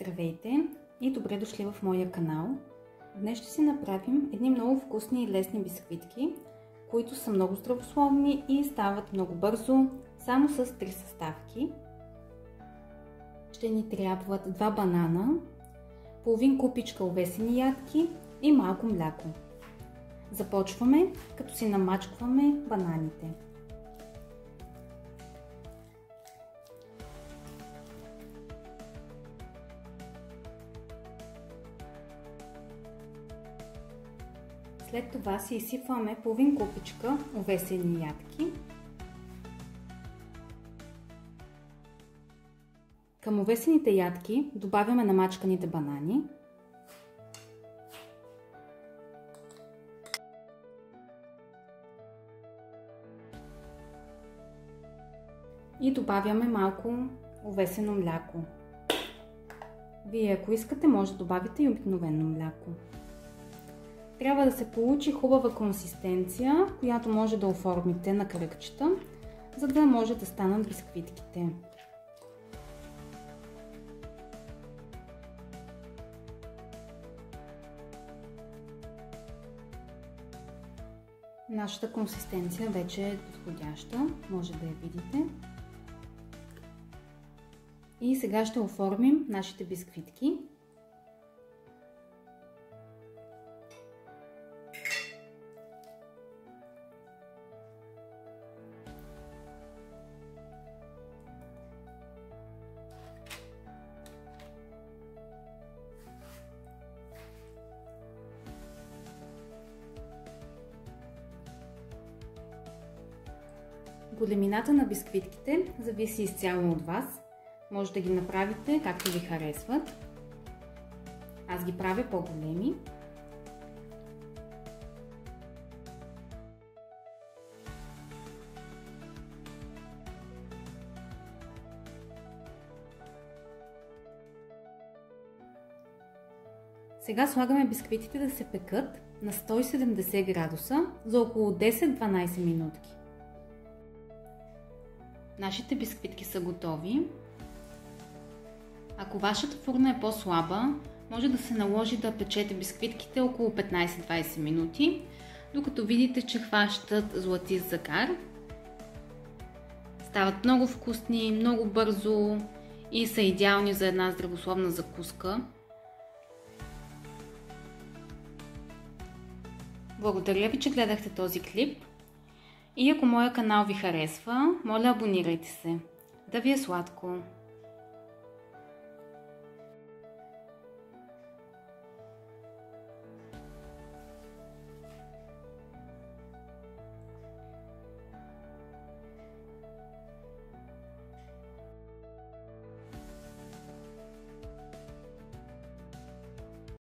Здравейте и добре дошли в моя канал. Днес ще си направим едни много вкусни и лесни бисквитки, които са много здравословни и стават много бързо, само с 3 съставки. Ще ни трябват 2 банана, половин купичка овесени ядки и малко мляко. Започваме, като си намачкваме бананите. След това си изсипваме половин купичка овесени ядки. Към овесените ядки добавяме намачканите банани. И добавяме малко овесено мляко. Вие, ако искате, може да добавите и обикновено мляко. Трябва да се получи хубава консистенция, която може да оформите на кръгчета, за да може да станат бисквитките. Нашата консистенция вече е подходяща, може да я видите. И сега ще оформим нашите бисквитки. Големината на бисквитките зависи изцяло от вас. Може да ги направите както ви харесват. Аз ги правя по-големи. Сега слагаме бисквитите да се пекат на 170 градуса за около 10-12 минутки. Нашите бисквитки са готови. Ако вашата фурна е по-слаба, може да се наложи да печете бисквитките около 15-20 минути, докато видите, че хващат златист загар. Стават много вкусни, много бързо и са идеални за една здравословна закуска. Благодаря ви, че гледахте този клип. И ако моя канал ви харесва, моля абонирайте се. Да ви е сладко!